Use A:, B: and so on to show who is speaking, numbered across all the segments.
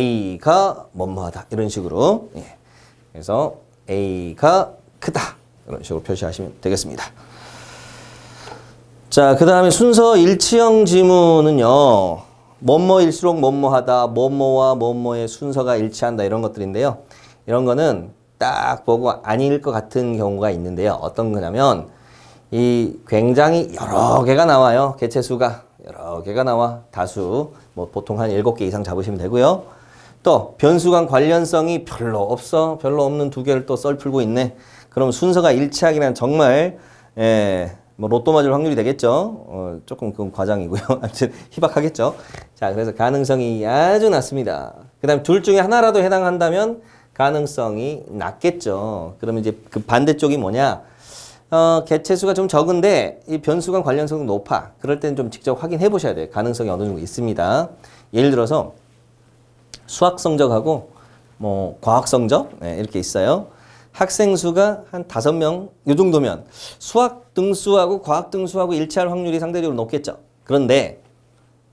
A: A가 뭐뭐하다 이런 식으로. 예. 그래서 A가 크다 이런 식으로 표시하시면 되겠습니다. 자, 그 다음에 순서 일치형 지문은요. 뭐뭐일수록 뭐뭐하다, 뭐뭐와 뭐뭐의 순서가 일치한다 이런 것들인데요. 이런 거는 딱 보고 아닐 것 같은 경우가 있는데요. 어떤 거냐면 이 굉장히 여러 개가 나와요. 개체수가 여러 개가 나와. 다수 뭐 보통 한 7개 이상 잡으시면 되고요. 또 변수간 관련성이 별로 없어. 별로 없는 2개를 또 썰 풀고 있네. 그럼 순서가 일치하기는 정말 뭐 로또 맞을 확률이 되겠죠. 조금 그건 과장이고요. 아무튼 희박하겠죠. 자, 그래서 가능성이 아주 낮습니다. 그 다음에 둘 중에 하나라도 해당한다면 가능성이 낮겠죠. 그러면 이제 그 반대쪽이 뭐냐? 개체수가 좀 적은데 이 변수간 관련성이 높아. 그럴 때는 좀 직접 확인해 보셔야 돼요. 가능성이 어느 정도 있습니다. 예를 들어서 수학 성적하고 뭐 과학 성적 이렇게 있어요. 학생 수가 한 5명 이 정도면 수학 등수하고 과학 등수하고 일치할 확률이 상대적으로 높겠죠. 그런데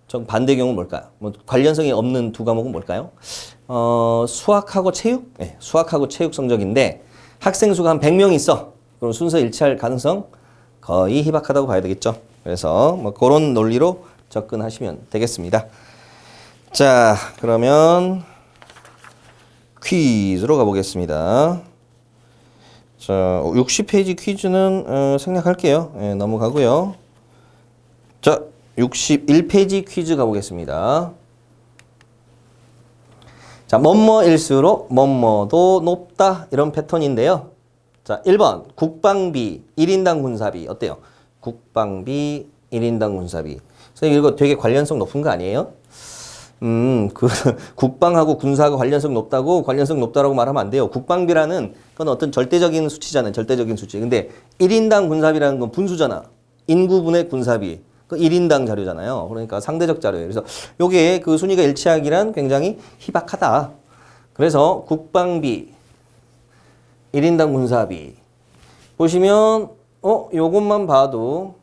A: 좀 반대 경우는 뭘까요? 뭐 관련성이 없는 2과목은 뭘까요? 수학하고 체육? 네, 수학하고 체육 성적인데 학생 수가 한 100명 있어. 그럼 순서 일치할 가능성 거의 희박하다고 봐야 되겠죠. 그래서 뭐 그런 논리로 접근하시면 되겠습니다. 자, 그러면 퀴즈로 가보겠습니다. 자, 60페이지 퀴즈는 생략할게요. 넘어가고요. 자, 61페이지 퀴즈 가보겠습니다. 자, 뭐뭐일수록 뭐뭐도 높다 이런 패턴인데요. 자, 1번 국방비 1인당 군사비 어때요? 국방비 1인당 군사비. 선생님 이거 되게 관련성 높은 거 아니에요? 그 국방하고 군사하고 관련성 높다고 관련성 높다라고 말하면 안 돼요. 국방비라는 건 어떤 절대적인 수치잖아요. 절대적인 수치. 근데 1인당 군사비라는 건 분수잖아. 인구분의 군사비. 그 1인당 자료잖아요. 그러니까 상대적 자료예요. 그래서 요게 그 순위가 일치하기란 굉장히 희박하다. 그래서 국방비 1인당 군사비 보시면 요것만 봐도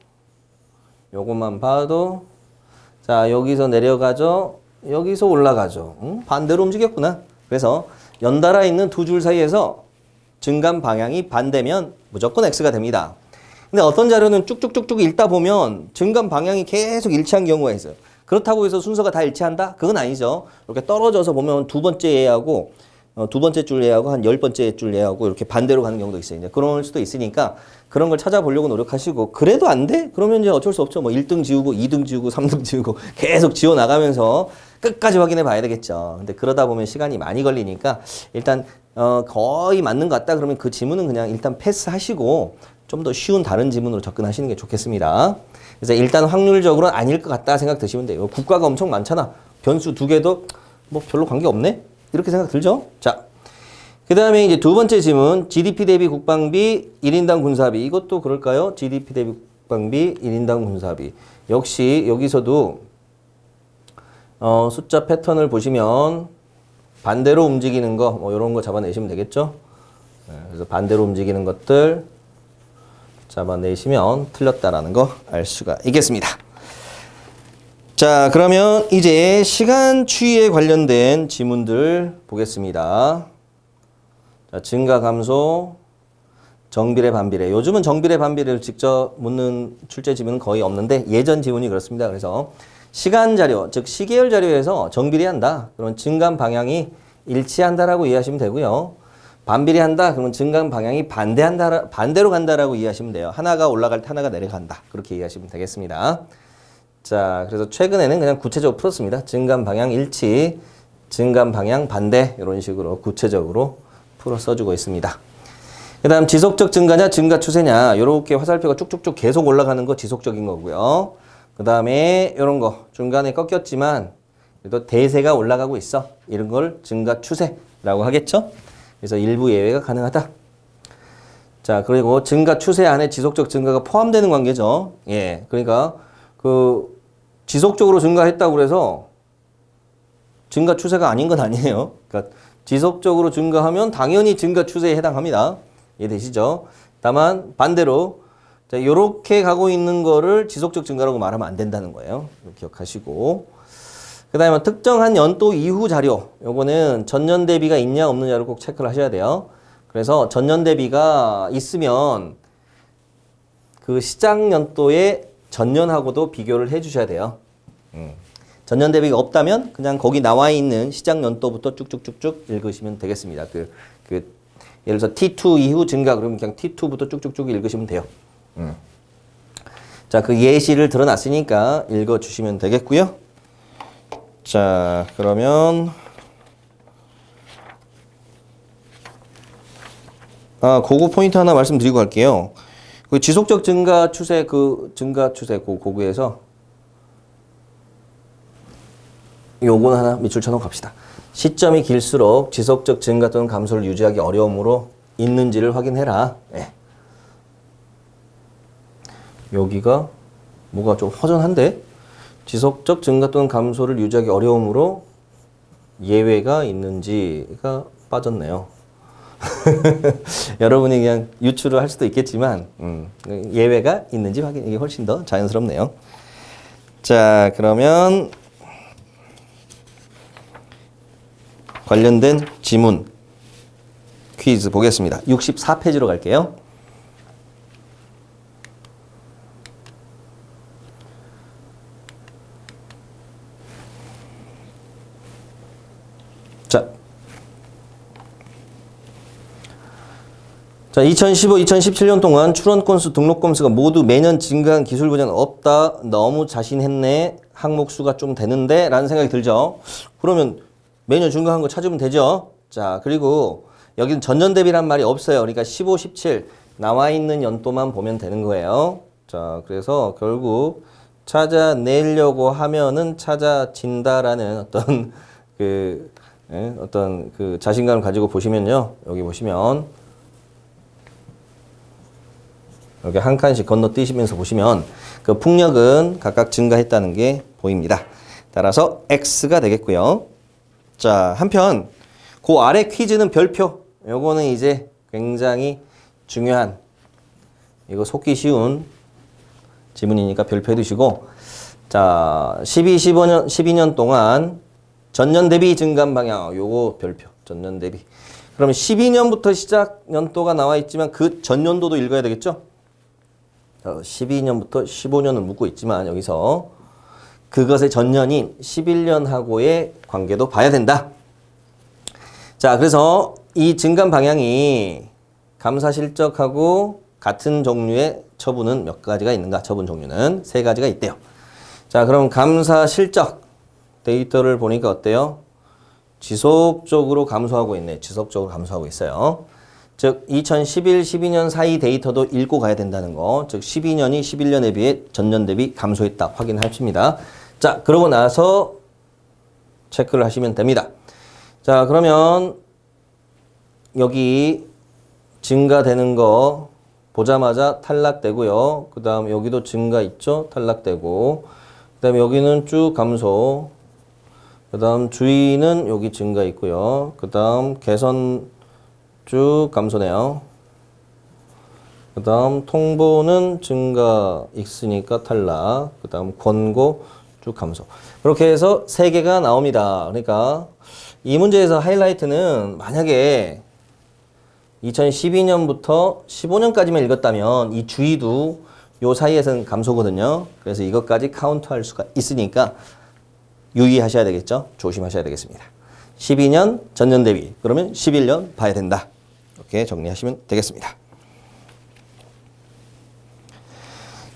A: 자, 여기서 내려가죠. 여기서 올라가죠. 반대로 움직였구나. 그래서 연달아 있는 2줄 사이에서 증감 방향이 반대면 무조건 X가 됩니다. 근데 어떤 자료는 쭉쭉쭉쭉 읽다 보면 증감 방향이 계속 일치한 경우가 있어요. 그렇다고 해서 순서가 다 일치한다? 그건 아니죠. 이렇게 떨어져서 보면 2번째 예하고 2번째 줄 예하고 한 10번째 줄 예하고 이렇게 반대로 가는 경우도 있어요. 이제 그럴 수도 있으니까 그런 걸 찾아보려고 노력하시고 그래도 안 돼? 그러면 이제 어쩔 수 없죠. 뭐 1등 지우고 2등 지우고 3등 지우고 계속 지워 나가면서 끝까지 확인해 봐야 되겠죠. 근데 그러다 보면 시간이 많이 걸리니까 일단 거의 맞는 것 같다 그러면 그 지문은 그냥 일단 패스하시고 좀 더 쉬운 다른 지문으로 접근하시는 게 좋겠습니다. 그래서 일단 확률적으로는 아닐 것 같다 생각 드시면 돼요. 국가가 엄청 많잖아. 변수 2개도 뭐 별로 관계 없네? 이렇게 생각 들죠? 자, 그 다음에 이제 2번째 지문, GDP 대비 국방비 1인당 군사비. 이것도 그럴까요? GDP 대비 국방비 1인당 군사비. 역시 여기서도 숫자 패턴을 보시면 반대로 움직이는 거, 뭐 이런 거 잡아내시면 되겠죠? 그래서 반대로 움직이는 것들 잡아내시면 틀렸다라는 거 알 수가 있겠습니다. 자, 그러면 이제 시간 추이에 관련된 지문들 보겠습니다. 자, 증가 감소, 정비례 반비례. 요즘은 정비례 반비례를 직접 묻는 출제 지문은 거의 없는데 예전 지문이 그렇습니다. 그래서 시간 자료, 즉 시계열 자료에서 정비례한다. 그러면 증감 방향이 일치한다라고 이해하시면 되고요. 반비례한다. 그러면 증감 방향이 반대로 간다라고 이해하시면 돼요. 하나가 올라갈 때 하나가 내려간다. 그렇게 이해하시면 되겠습니다. 자, 그래서 최근에는 그냥 구체적으로 풀었습니다. 증감 방향 일치, 증감 방향 반대 이런 식으로 구체적으로 풀어 써주고 있습니다. 그 다음 지속적 증가냐 증가 추세냐 이렇게 화살표가 쭉쭉쭉 계속 올라가는 거 지속적인 거고요. 그 다음에 이런 거 중간에 꺾였지만 그래도 대세가 올라가고 있어. 이런 걸 증가 추세라고 하겠죠. 그래서 일부 예외가 가능하다. 자, 그리고 증가 추세 안에 지속적 증가가 포함되는 관계죠. 예, 그러니까 그 지속적으로 증가했다고 그래서 증가 추세가 아닌 건 아니에요. 그러니까 지속적으로 증가하면 당연히 증가 추세에 해당합니다. 이해되시죠? 다만 반대로 자, 요렇게 가고 있는 거를 지속적 증가라고 말하면 안 된다는 거예요. 기억하시고 그 다음에 특정한 연도 이후 자료. 요거는 전년 대비가 있냐 없느냐를 꼭 체크를 하셔야 돼요. 그래서 전년 대비가 있으면 그 시작 연도의 전년하고도 비교를 해 주셔야 돼요. 전년 대비가 없다면 그냥 거기 나와 있는 시작 연도부터 쭉쭉쭉쭉 읽으시면 되겠습니다. 예를 들어서 T2 이후 증가 그러면 그냥 T2부터 쭉쭉쭉 읽으시면 돼요. 자, 그 예시를 들어놨으니까 읽어주시면 되겠고요. 자, 그러면 그거 포인트 하나 말씀드리고 갈게요. 그 지속적 증가 추세 고구에서 요건 하나 밑줄 쳐놓고 갑시다. 시점이 길수록 지속적 증가 또는 감소를 유지하기 어려움으로 있는지를 확인해라. 네. 여기가 뭐가 좀 허전한데? 지속적 증가 또는 감소를 유지하기 어려움으로 예외가 있는지가 빠졌네요. 여러분이 그냥 유추를 할 수도 있겠지만 예외가 있는지 확인, 이게 훨씬 더 자연스럽네요. 자, 그러면 관련된 지문 퀴즈 보겠습니다. 64페이지로 갈게요. 자, 2015, 2017년 동안 출원 건수, 등록 건수가 모두 매년 증가한 기술 부재는 없다. 너무 자신했네. 항목 수가 좀 되는데 라는 생각이 들죠. 그러면 매년 증가한 거 찾으면 되죠. 자, 그리고 여기는 전년 대비란 말이 없어요. 그러니까 15, 17 나와 있는 연도만 보면 되는 거예요. 자, 그래서 결국 찾아내려고 하면은 찾아진다라는 어떤 그 자신감을 가지고 보시면요. 여기 보시면 여기 한 칸씩 건너뛰시면서 보시면 그 풍력은 각각 증가했다는 게 보입니다. 따라서 X가 되겠고요. 자, 한편 그 아래 퀴즈는 별표. 요거는 이제 굉장히 중요한, 이거 속기 쉬운 지문이니까 별표 해두시고, 자, 12년 동안 전년 대비 증감 방향, 요거 별표, 전년 대비. 그러면 12년부터 시작 연도가 나와 있지만 그 전년도도 읽어야 되겠죠? 12년부터 15년을 묻고 있지만 여기서 그것의 전년인 11년하고의 관계도 봐야 된다. 자, 그래서 이 증감 방향이 감사 실적하고 같은 종류의 처분은 몇 가지가 있는가? 처분 종류는 3가지가 있대요. 자, 그럼 감사 실적 데이터를 보니까 어때요? 지속적으로 감소하고 있네. 지속적으로 감소하고 있어요. 즉 2011, 12년 사이 데이터도 읽고 가야 된다는 거. 즉 12년이 11년에 비해 전년 대비 감소했다 확인하십니다. 자, 그러고 나서 체크를 하시면 됩니다. 자, 그러면 여기 증가되는 거 보자마자 탈락되고요. 그 다음 여기도 증가 있죠? 탈락되고, 그 다음에 여기는 쭉 감소, 그 다음 주의는 여기 증가 있고요. 그 다음 개선 쭉 감소네요. 그 다음 통보는 증가 있으니까 탈락. 그 다음 권고 쭉 감소. 그렇게 해서 3개가 나옵니다. 그러니까 이 문제에서 하이라이트는 만약에 2012년부터 15년까지만 읽었다면 이 주의도 요 사이에서는 감소거든요. 그래서 이것까지 카운트할 수가 있으니까 유의하셔야 되겠죠. 조심하셔야 되겠습니다. 12년 전년 대비, 그러면 11년 봐야 된다. 이렇게 정리하시면 되겠습니다.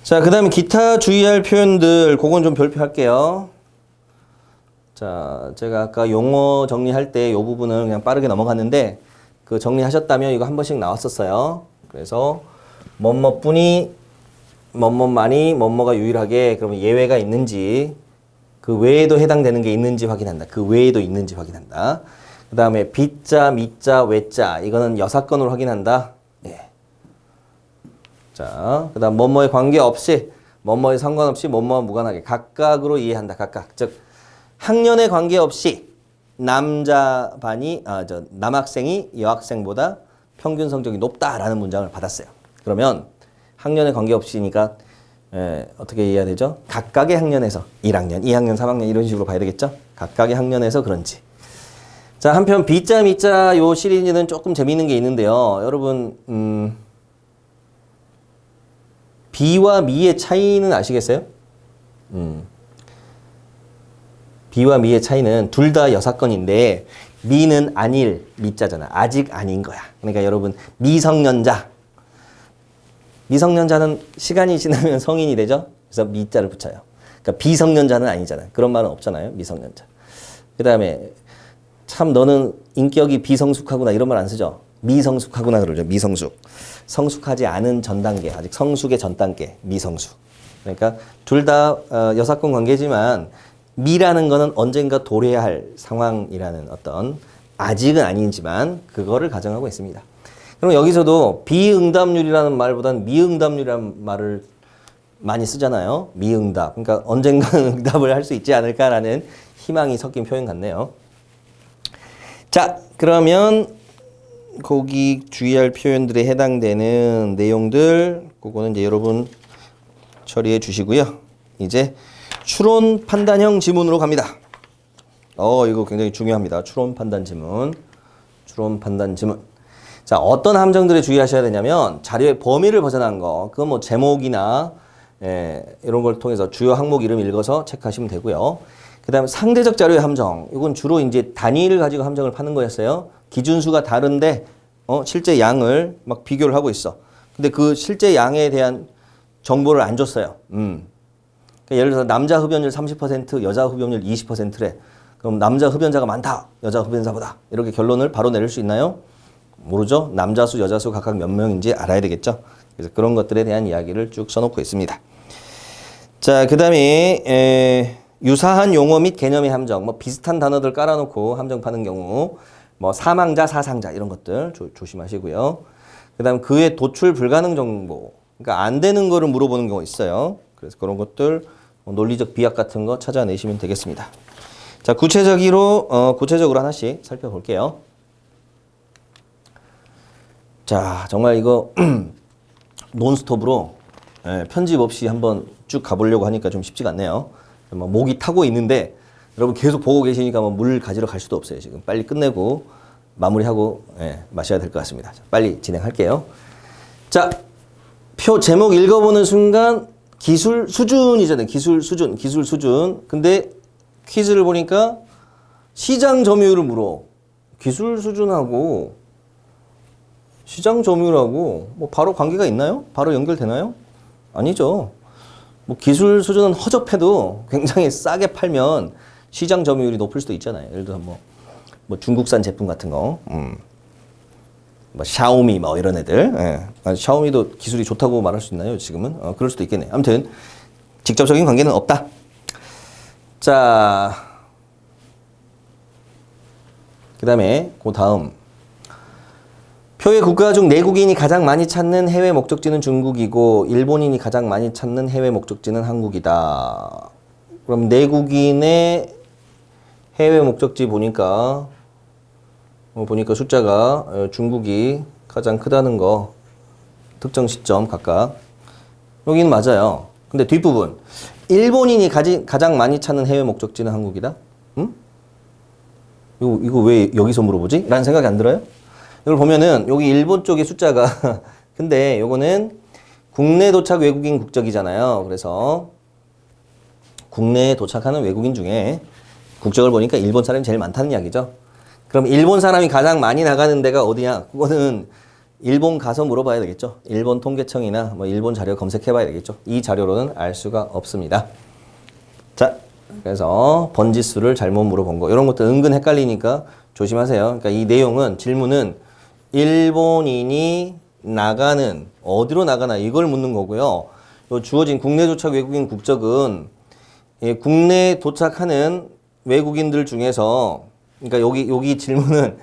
A: 자, 그 다음에 기타 주의할 표현들, 그건 좀 별표할게요. 자, 제가 아까 용어 정리할 때 이 부분을 그냥 빠르게 넘어갔는데, 그 정리하셨다면 이거 한 번씩 나왔었어요. 그래서 뭐뭐뿐이, 뭐뭐만이, 뭐뭐가 유일하게, 그러면 예외가 있는지, 그 외에도 해당되는 게 있는지 확인한다. 그 외에도 있는지 확인한다. 그 다음에 비자, 미자, 외자, 이거는 여사건으로 확인한다. 예. 자, 그 다음 뭐뭐에 관계없이, 뭐뭐에 상관없이, 뭐뭐와 무관하게 각각으로 이해한다. 각각. 즉 학년에 관계없이 남학생이 여학생보다 평균 성적이 높다라는 문장을 받았어요. 그러면 학년에 관계없이니까 어떻게 이해해야 되죠? 각각의 학년에서 1학년, 2학년, 3학년 이런 식으로 봐야 되겠죠? 각각의 학년에서 그런지. 자, 한편 B자, 미자 요 시리즈는 조금 재미있는 게 있는데요. 여러분, B와 미의 차이는 아시겠어요? B와 미의 차이는 둘 다 여사건인데 미는 아닐 미자잖아. 아직 아닌 거야. 그러니까 여러분 미성년자. 미성년자는 시간이 지나면 성인이 되죠. 그래서 미자를 붙여요. 그러니까 비성년자는 아니잖아요. 그런 말은 없잖아요. 미성년자. 그 다음에 참 너는 인격이 비성숙하구나 이런 말 안 쓰죠. 미성숙하구나 그러죠. 미성숙. 성숙하지 않은 전 단계. 아직 성숙의 전 단계. 미성숙. 그러니까 둘 다 여사건 관계지만 미라는 거는 언젠가 도래할 상황이라는 어떤 아직은 아니지만 그거를 가정하고 있습니다. 그럼 여기서도 비응답률이라는 말보다는 미응답률이라는 말을 많이 쓰잖아요. 미응답. 그러니까 언젠가는 응답을 할 수 있지 않을까라는 희망이 섞인 표현 같네요. 자, 그러면 거기 주의할 표현들에 해당되는 내용들 그거는 이제 여러분 처리해 주시고요. 이제 추론 판단형 지문으로 갑니다. 이거 굉장히 중요합니다. 추론 판단 지문. 추론 판단 지문. 자, 어떤 함정들에 주의하셔야 되냐면 자료의 범위를 벗어난 거. 그건 뭐 제목이나 이런 걸 통해서 주요 항목 이름 읽어서 체크하시면 되고요. 그다음에 상대적 자료의 함정. 이건 주로 이제 단위를 가지고 함정을 파는 거였어요. 기준수가 다른데 실제 양을 막 비교를 하고 있어. 근데 그 실제 양에 대한 정보를 안 줬어요. 그러니까 예를 들어서 남자 흡연율 30%, 여자 흡연율 20%래. 그럼 남자 흡연자가 많다. 여자 흡연자보다. 이렇게 결론을 바로 내릴 수 있나요? 모르죠. 남자 수, 여자 수 각각 몇 명인지 알아야 되겠죠. 그래서 그런 것들에 대한 이야기를 쭉 써놓고 있습니다. 자, 그 다음에 유사한 용어 및 개념의 함정. 뭐 비슷한 단어들 깔아놓고 함정 파는 경우 뭐 사망자, 사상자 이런 것들 조심하시고요. 그 다음 그의 도출 불가능 정보. 그러니까 안 되는 거를 물어보는 경우가 있어요. 그래서 그런 것들 논리적 비약 같은 거 찾아내시면 되겠습니다. 자, 구체적으로 하나씩 살펴볼게요. 자, 정말 이거 논스톱으로 편집 없이 한번 쭉 가보려고 하니까 좀 쉽지가 않네요. 목이 타고 있는데 여러분 계속 보고 계시니까 물 가지러 갈 수도 없어요. 지금 빨리 끝내고 마무리하고 마셔야 될 것 같습니다. 자, 빨리 진행할게요. 자, 표 제목 읽어보는 순간 기술 수준이잖아요. 기술 수준. 근데 퀴즈를 보니까 시장 점유율을 물어. 기술 수준하고 시장 점유율하고 뭐 바로 관계가 있나요? 바로 연결되나요? 아니죠. 뭐 기술 수준은 허접해도 굉장히 싸게 팔면 시장 점유율이 높을 수도 있잖아요. 예를 들어서 뭐 중국산 제품 같은 거, 뭐 샤오미 뭐 이런 애들. 샤오미도 기술이 좋다고 말할 수 있나요? 지금은 그럴 수도 있겠네요. 아무튼 직접적인 관계는 없다. 자, 그 다음에 그 다음 표의 국가 중 내국인이 가장 많이 찾는 해외 목적지는 중국이고 일본인이 가장 많이 찾는 해외 목적지는 한국이다. 그럼 내국인의 해외 목적지 보니까 숫자가 중국이 가장 크다는 거 특정 시점 각각 여기는 맞아요. 근데 뒷부분 일본인이 가장 많이 찾는 해외 목적지는 한국이다? 응? 이거 왜 여기서 물어보지? 라는 생각이 안 들어요? 이걸 보면은 여기 일본 쪽의 숫자가 근데 요거는 국내 도착 외국인 국적이잖아요. 그래서 국내에 도착하는 외국인 중에 국적을 보니까 일본 사람이 제일 많다는 이야기죠. 그럼 일본 사람이 가장 많이 나가는 데가 어디냐? 그거는 일본 가서 물어봐야 되겠죠. 일본 통계청이나 뭐 일본 자료 검색해봐야 되겠죠. 이 자료로는 알 수가 없습니다. 자, 그래서 번지수를 잘못 물어본 거 이런 것도 은근 헷갈리니까 조심하세요. 그러니까 이 내용은 질문은 일본인이 나가는 어디로 나가나 이걸 묻는 거고요. 또 주어진 국내 도착 외국인 국적은 국내에 도착하는 외국인들 중에서 그러니까 여기 질문은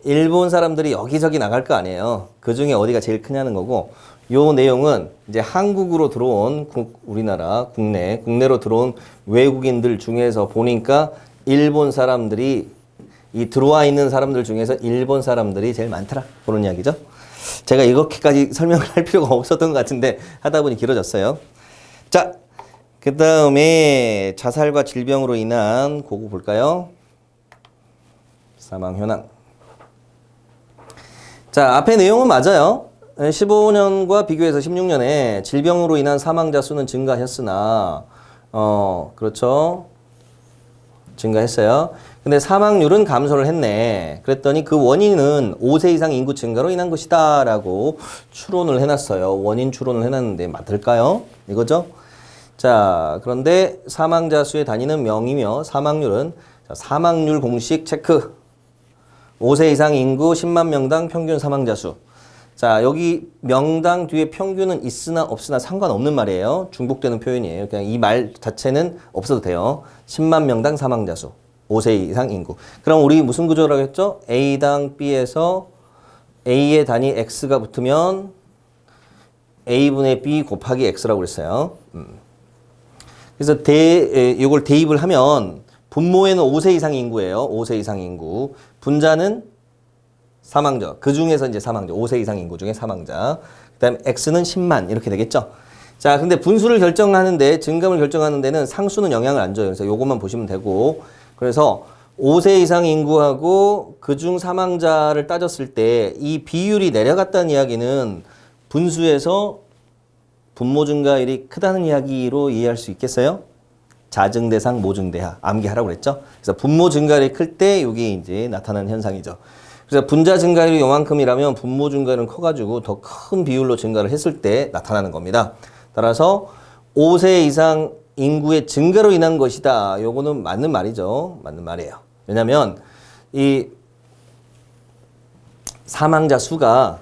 A: 일본 사람들이 여기저기 나갈 거 아니에요. 그 중에 어디가 제일 크냐는 거고 요 내용은 이제 한국으로 들어온 우리나라 국내로 들어온 외국인들 중에서 보니까 일본 사람들이 이 들어와 있는 사람들 중에서 일본 사람들이 제일 많더라. 그런 이야기죠. 제가 이렇게까지 설명을 할 필요가 없었던 것 같은데 하다 보니 길어졌어요. 자, 그 다음에 자살과 질병으로 인한 그거 볼까요? 사망 현황. 자, 앞에 내용은 맞아요. 15년과 비교해서 16년에 질병으로 인한 사망자 수는 증가했으나, 그렇죠. 증가했어요. 근데 사망률은 감소를 했네. 그랬더니 그 원인은 5세 이상 인구 증가로 인한 것이다 라고 추론을 해놨어요. 원인 추론을 해놨는데 맞을까요? 이거죠? 자, 그런데 사망자 수의 단위는 명이며 사망률은, 자, 사망률 공식 체크. 5세 이상 인구 10만 명당 평균 사망자 수. 자, 여기 명당 뒤에 평균은 있으나 없으나 상관없는 말이에요. 중복되는 표현이에요. 그냥 이 말 자체는 없어도 돼요. 10만 명당 사망자 수. 5세 이상 인구. 그럼 우리 무슨 구조라고 했죠? A당 B에서 A의 단위 X가 붙으면 A분의 B 곱하기 X라고 그랬어요. 그래서 이걸 대입을 하면 분모에는 5세 이상 인구예요. 5세 이상 인구. 분자는 사망자. 그 중에서 이제 사망자. 5세 이상 인구 중에 사망자. 그 다음에 X는 10만. 이렇게 되겠죠. 자, 근데 분수를 결정하는데, 증감을 결정하는 데는 상수는 영향을 안 줘요. 그래서 요것만 보시면 되고. 그래서 5세 이상 인구하고 그중 사망자를 따졌을 때 이 비율이 내려갔다는 이야기는 분수에서 분모 증가율이 크다는 이야기로 이해할 수 있겠어요? 자증 대상 모증 대하 암기하라고 그랬죠. 그래서 분모 증가율이 클 때 이게 이제 나타나는 현상이죠. 그래서 분자 증가율이 요만큼이라면 분모 증가율은 커가지고 더 큰 비율로 증가를 했을 때 나타나는 겁니다. 따라서 5세 이상 인구의 증가로 인한 것이다. 요거는 맞는 말이죠. 맞는 말이에요. 왜냐면 이 사망자 수가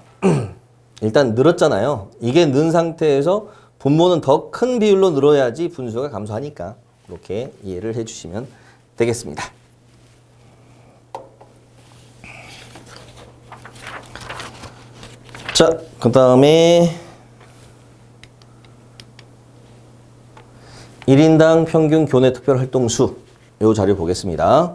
A: 일단 늘었잖아요. 이게 는 상태에서 분모는 더 큰 비율로 늘어야지 분수가 감소하니까 이렇게 이해를 해주시면 되겠습니다. 자, 그 다음에 1인당 평균 교내 특별 활동 수, 요 자료 보겠습니다.